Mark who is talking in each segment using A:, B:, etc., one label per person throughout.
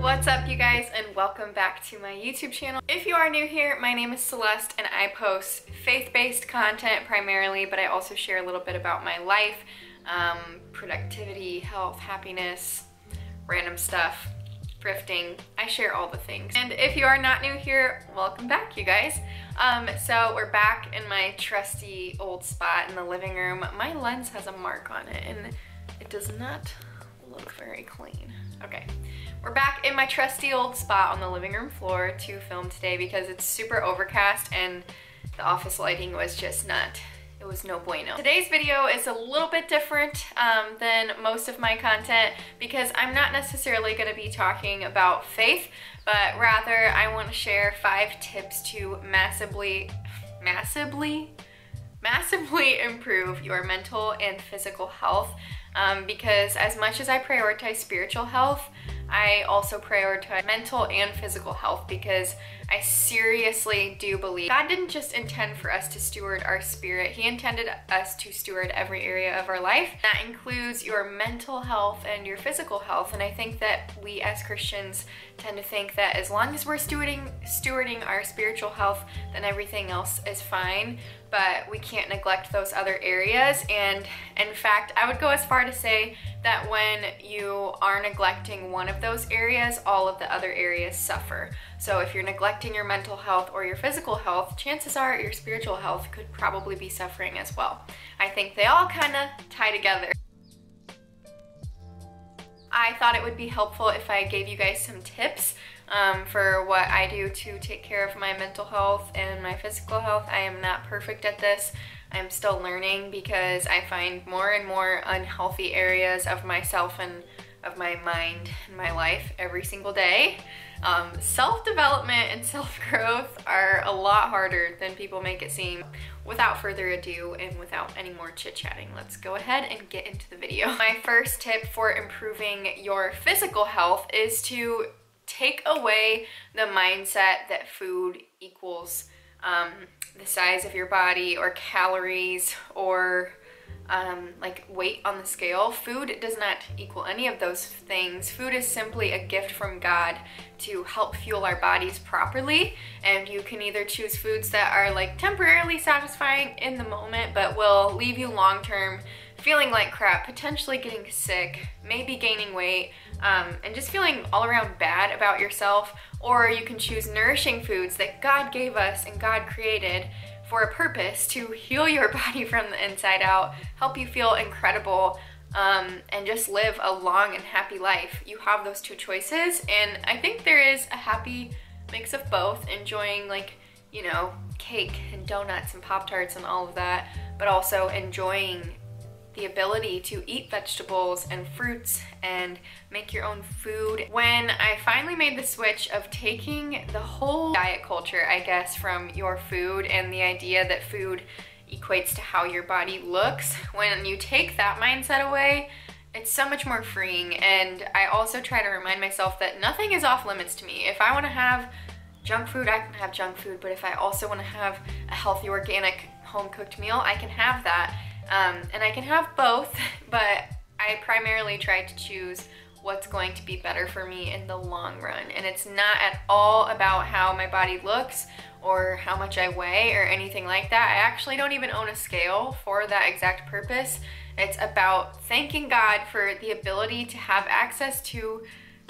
A: What's up, you guys, and welcome back to my YouTube channel. If you are new here, my name is Celeste and I post faith-based content primarily, but I also share a little bit about my life, productivity, health, happiness, random stuff, thrifting. I share all the things. And if you are not new here, welcome back, you guys. So we're back in my trusty old spot in the living room. My lens has a mark on it and it does not look very clean. Okay, we're back in my trusty old spot on the living room floor to film today because it's super overcast and the office lighting was just not, it was no bueno. Today's video is a little bit different than most of my content because I'm not necessarily going to be talking about faith, but rather I want to share 5 tips to massively improve your mental and physical health. Because as much as I prioritize spiritual health, I also prioritize mental and physical health because I seriously do believe God didn't just intend for us to steward our spirit, He intended us to steward every area of our life. That includes your mental health and your physical health, and I think that we as Christians tend to think that as long as we're stewarding our spiritual health, then everything else is fine, but we can't neglect those other areas. And in fact, I would go as far to say that when you are neglecting one of those areas, all of the other areas suffer. So if you're neglecting your mental health or your physical health, chances are your spiritual health could probably be suffering as well. I think they all kind of tie together. I thought it would be helpful if I gave you guys some tips for what I do to take care of my mental health and my physical health. I am not perfect at this. I'm still learning because I find more and more unhealthy areas of myself and of my mind and my life every single day. Self-development and self-growth are a lot harder than people make it seem. Without further ado and without any more chit-chatting, let's go ahead and get into the video. My first tip for improving your physical health is to take away the mindset that food equals the size of your body or calories or like weight on the scale. Food does not equal any of those things. Food is simply a gift from God to help fuel our bodies properly, and you can either choose foods that are like temporarily satisfying in the moment but will leave you long term feeling like crap, potentially getting sick, maybe gaining weight, and just feeling all around bad about yourself. Or you can choose nourishing foods that God gave us and God created for a purpose to heal your body from the inside out, help you feel incredible, and just live a long and happy life. You have those 2 choices, and I think there is a happy mix of both, enjoying, like, you know, cake and donuts and Pop-Tarts and all of that, but also enjoying the ability to eat vegetables and fruits and make your own food. When I finally made the switch of taking the whole diet culture, I guess, from your food and the idea that food equates to how your body looks, when you take that mindset away, it's so much more freeing. And I also try to remind myself that nothing is off limits to me. If I want to have junk food, I can have junk food, but if I also want to have a healthy, organic, home-cooked meal, I can have that. And I can have both, but I primarily try to choose what's going to be better for me in the long run. And it's not at all about how my body looks or how much I weigh or anything like that. I actually don't even own a scale for that exact purpose. It's about thanking God for the ability to have access to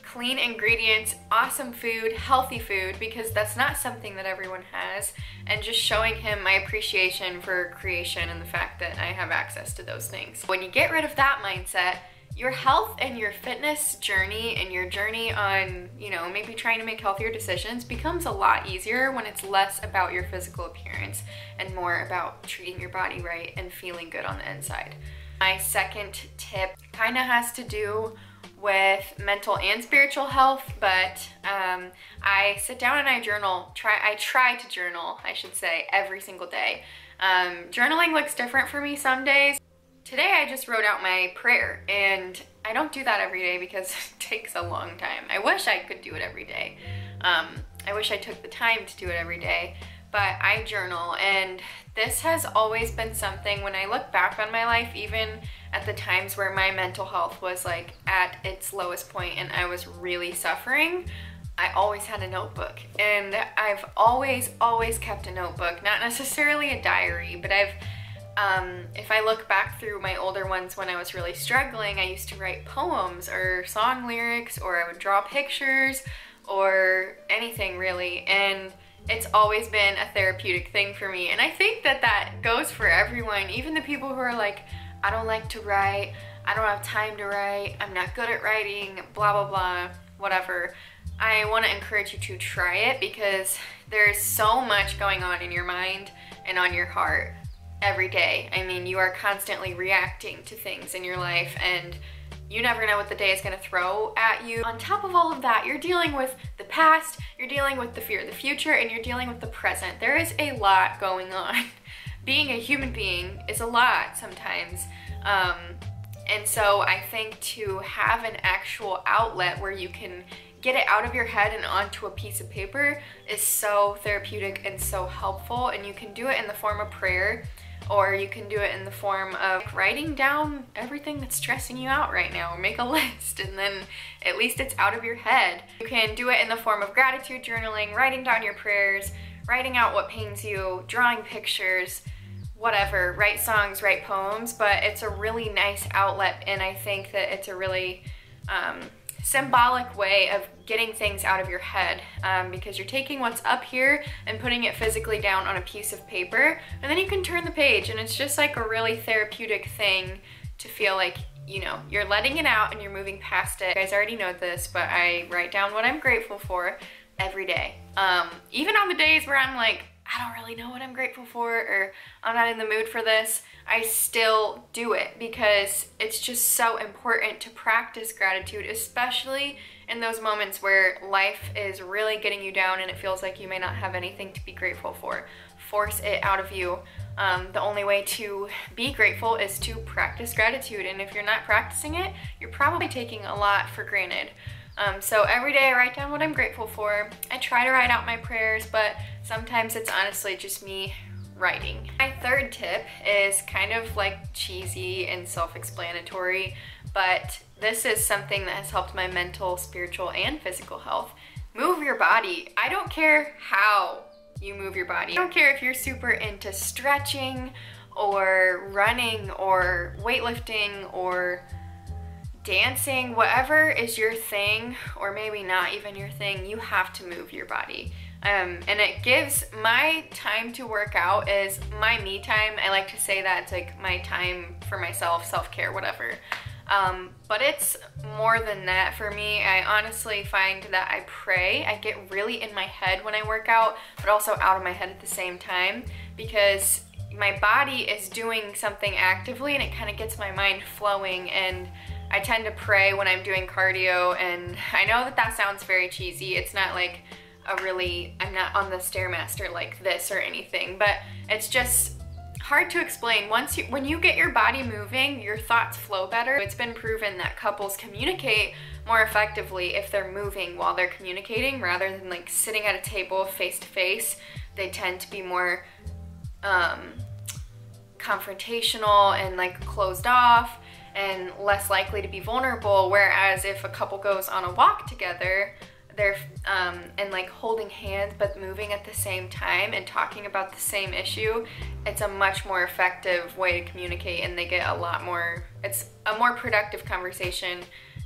A: clean ingredients, awesome food, healthy food, because that's not something that everyone has, and just showing Him my appreciation for creation and the fact that I have access to those things. When you get rid of that mindset, your health and your fitness journey and your journey on, you know, maybe trying to make healthier decisions becomes a lot easier when it's less about your physical appearance and more about treating your body right and feeling good on the inside. My second tip kind of has to do with mental and spiritual health, but I sit down and I journal. I try to journal, I should say, every single day. Journaling looks different for me some days. Today I just wrote out my prayer, and I don't do that every day because it takes a long time. I wish I could do it every day. I wish I took the time to do it every day, but I journal, and this has always been something when I look back on my life, even at the times where my mental health was like at its lowest point and I was really suffering, I always had a notebook. And I've always kept a notebook, not necessarily a diary, but if I look back through my older ones when I was really struggling, I used to write poems or song lyrics, or I would draw pictures or anything really. And it's always been a therapeutic thing for me. And I think that that goes for everyone, even the people who are like, I don't like to write, I don't have time to write, I'm not good at writing, blah, blah, blah, whatever. I want to encourage you to try it, because there's so much going on in your mind and on your heart every day. I mean, you are constantly reacting to things in your life, and you never know what the day is going to throw at you. On top of all of that, you're dealing with the past, you're dealing with the fear of the future, and you're dealing with the present. There is a lot going on. Being a human being is a lot sometimes. And so I think to have an actual outlet where you can get it out of your head and onto a piece of paper is so therapeutic and so helpful. And you can do it in the form of prayer, or you can do it in the form of writing down everything that's stressing you out right now. Make a list, and then at least it's out of your head. You can do it in the form of gratitude journaling, writing down your prayers, writing out what pains you, drawing pictures, whatever, write songs, write poems, but it's a really nice outlet, and I think that it's a really symbolic way of getting things out of your head, because you're taking what's up here and putting it physically down on a piece of paper, and then you can turn the page, and it's just like a really therapeutic thing to feel like, you know, you're letting it out and you're moving past it. You guys already know this, but I write down what I'm grateful for every day. Even on the days where I'm like, I don't really know what I'm grateful for, or I'm not in the mood for this, I still do it, because it's just so important to practice gratitude, especially in those moments where life is really getting you down and it feels like you may not have anything to be grateful for. Force it out of you. The only way to be grateful is to practice gratitude, and if you're not practicing it, you're probably taking a lot for granted. So every day I write down what I'm grateful for. I try to write out my prayers, but sometimes it's honestly just me writing. My third tip is kind of like cheesy and self-explanatory, but this is something that has helped my mental, spiritual, and physical health. Move your body. I don't care how you move your body. I don't care if you're super into stretching or running or weightlifting or dancing, whatever is your thing, or maybe not even your thing, you have to move your body. And it gives, my time to work out is my me time. I like to say that it's like my time for myself, self-care, whatever. But it's more than that for me. I honestly find that I pray. I get really in my head when I work out, but also out of my head at the same time, because my body is doing something actively and it kind of gets my mind flowing, and I tend to pray when I'm doing cardio. And I know that that sounds very cheesy. It's not like I'm not on the Stairmaster like this or anything, but it's just hard to explain. When you get your body moving, your thoughts flow better. It's been proven that couples communicate more effectively if they're moving while they're communicating, rather than like sitting at a table face to face. They tend to be more confrontational and like closed off, and less likely to be vulnerable. Whereas if a couple goes on a walk together, they're and like holding hands but moving at the same time and talking about the same issue, it's a much more effective way to communicate, and they get a lot more, it's a more productive conversation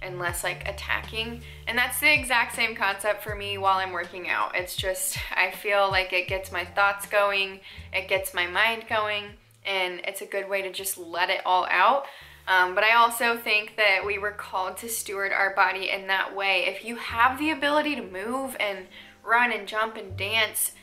A: and less like attacking. And that's the exact same concept for me while I'm working out. It's just, I feel like it gets my thoughts going, it gets my mind going, and it's a good way to just let it all out. But I also think that we were called to steward our body in that way. If you have the ability to move and run and jump and dance,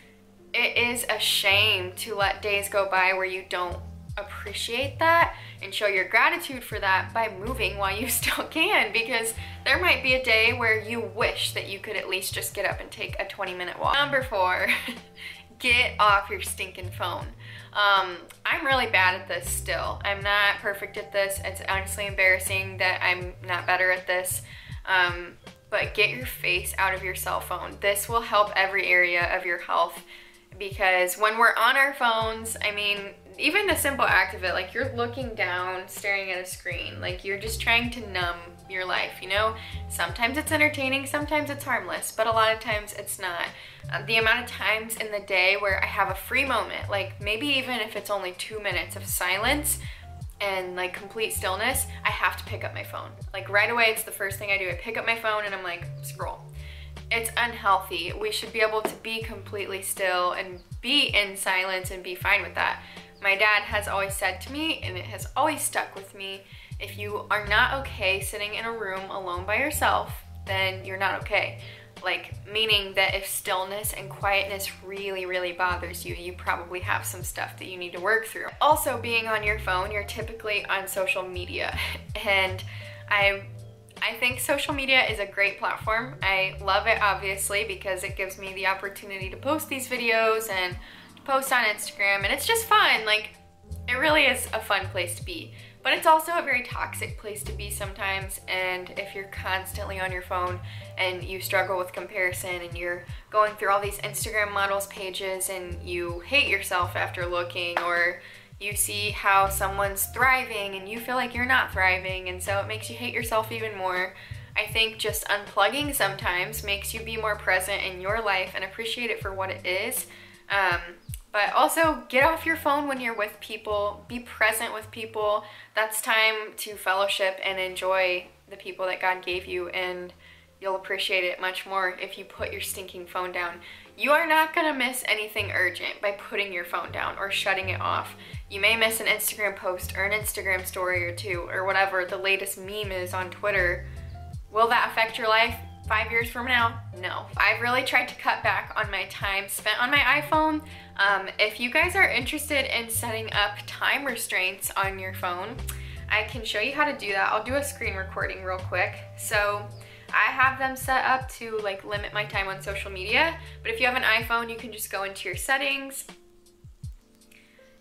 A: it is a shame to let days go by where you don't appreciate that and show your gratitude for that by moving while you still can, because there might be a day where you wish that you could at least just get up and take a 20-minute walk. Number 4, get off your stinking phone. I'm really bad at this still. I'm not perfect at this. It's honestly embarrassing that I'm not better at this. But get your face out of your cell phone. This will help every area of your health. because when we're on our phones, I mean, even the simple act of it, like you're looking down, staring at a screen, like you're just trying to numb your life, you know? Sometimes it's entertaining, sometimes it's harmless, but a lot of times it's not. The amount of times in the day where I have a free moment, like maybe even if it's only 2 minutes of silence and like complete stillness, I have to pick up my phone. Like right away, it's the first thing I do. I pick up my phone and I'm like, scroll. It's unhealthy. We should be able to be completely still and be in silence and be fine with that. My dad has always said to me, and it has always stuck with me, if you are not okay sitting in a room alone by yourself, then you're not okay. Like, meaning that if stillness and quietness really, really bothers you, you probably have some stuff that you need to work through. Also, being on your phone, you're typically on social media, and I think social media is a great platform. I love it, obviously, because it gives me the opportunity to post these videos and to post on Instagram, and it's just fun. Like, it really is a fun place to be. But it's also a very toxic place to be sometimes, and if you're constantly on your phone and you struggle with comparison and you're going through all these Instagram models pages and you hate yourself after looking, or you see how someone's thriving and you feel like you're not thriving, and so it makes you hate yourself even more. I think just unplugging sometimes makes you be more present in your life and appreciate it for what it is. But also get off your phone when you're with people, be present with people. That's time to fellowship and enjoy the people that God gave you, and you'll appreciate it much more if you put your stinking phone down. You are not gonna miss anything urgent by putting your phone down or shutting it off. You may miss an Instagram post or an Instagram story or two, or whatever the latest meme is on Twitter. Will that affect your life 5 years from now? No. I've really tried to cut back on my time spent on my iPhone. If you guys are interested in setting up time restraints on your phone, I can show you how to do that. I'll do a screen recording real quick. So I have them set up to like limit my time on social media, but if you have an iPhone, you can just go into your settings,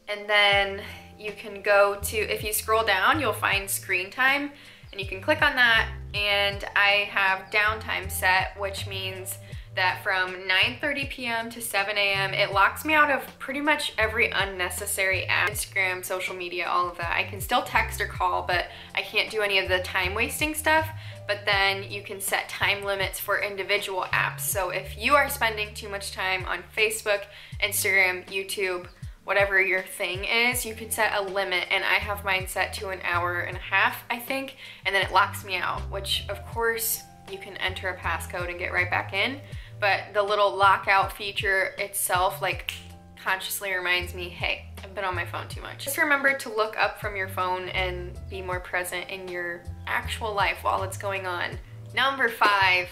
A: and then you can go to, if you scroll down, you'll find screen time, and you can click on that, and I have downtime set, which means that from 9:30 p.m. to 7 a.m. it locks me out of pretty much every unnecessary app, Instagram, social media, all of that. I can still text or call, but I can't do any of the time wasting stuff. But then you can set time limits for individual apps. So if you are spending too much time on Facebook, Instagram, YouTube, whatever your thing is, you can set a limit, and I have mine set to 1.5 hours, I think, and then it locks me out, which of course you can enter a passcode and get right back in, but the little lockout feature itself like consciously reminds me, hey, I've been on my phone too much. Just remember to look up from your phone and be more present in your actual life while it's going on. Number 5,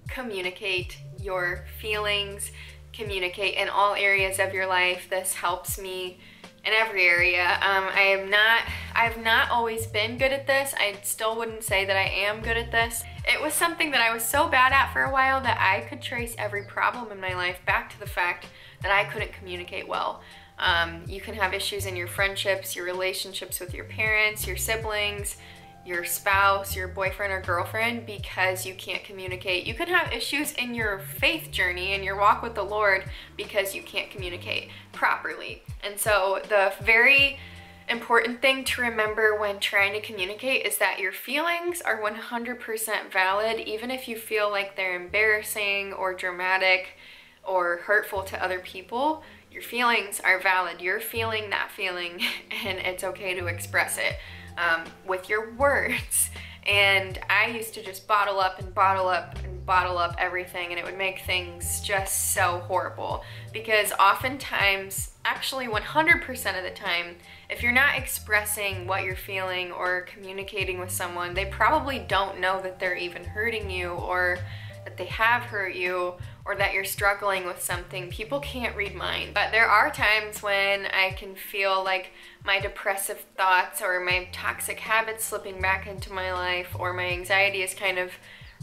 A: communicate your feelings. Communicate in all areas of your life. This helps me in every area. I've not always been good at this. I still wouldn't say that I am good at this. It was something that I was so bad at for a while that I could trace every problem in my life back to the fact that I couldn't communicate well. You can have issues in your friendships, your relationships with your parents, your siblings, your spouse, your boyfriend or girlfriend, because you can't communicate. You can have issues in your faith journey and your walk with the Lord because you can't communicate properly. And so the very important thing to remember when trying to communicate is that your feelings are 100% valid, even if you feel like they're embarrassing or dramatic or hurtful to other people. Your feelings are valid. You're feeling that feeling, and it's okay to express it with your words. And I used to just bottle up and bottle up and bottle up everything, and it would make things just so horrible, because oftentimes, actually 100% of the time, if you're not expressing what you're feeling or communicating with someone, they probably don't know that they're even hurting you, or that they have hurt you, or that you're struggling with something. People can't read minds. But there are times when I can feel like my depressive thoughts or my toxic habits slipping back into my life, or my anxiety is kind of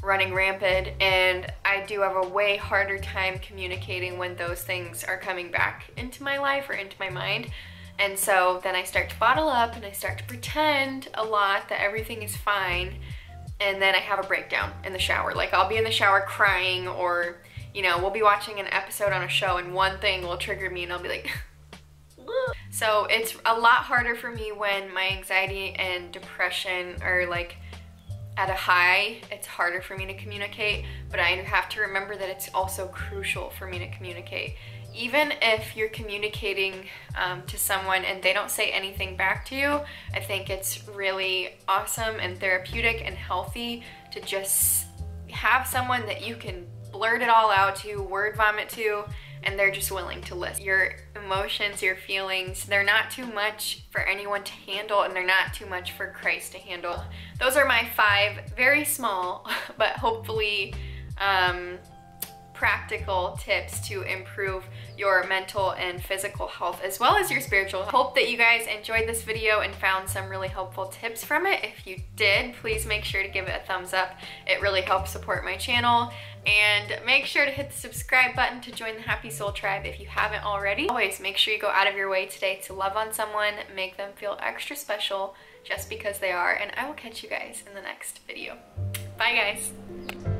A: running rampant, and I do have a way harder time communicating when those things are coming back into my life or into my mind. And so then I start to bottle up and I start to pretend a lot that everything is fine, and then I have a breakdown in the shower. Like, I'll be in the shower crying, or you know, we'll be watching an episode on a show and one thing will trigger me and I'll be like, so it's a lot harder for me when my anxiety and depression are like at a high. It's harder for me to communicate, but I have to remember that it's also crucial for me to communicate. Even if you're communicating to someone and they don't say anything back to you, I think it's really awesome and therapeutic and healthy to just have someone that you can blurt it all out to, word vomit to, and they're just willing to listen. Your emotions, your feelings, they're not too much for anyone to handle, and they're not too much for Christ to handle. Those are my 5 very small, but hopefully practical tips to improve your mental and physical health as well as your spiritual health. Hope that you guys enjoyed this video and found some really helpful tips from it. If you did, please make sure to give it a thumbs up. It really helps support my channel. And make sure to hit the subscribe button to join the Happy Soul Tribe if you haven't already. Always make sure you go out of your way today to love on someone, make them feel extra special just because they are, and I will catch you guys in the next video. Bye guys.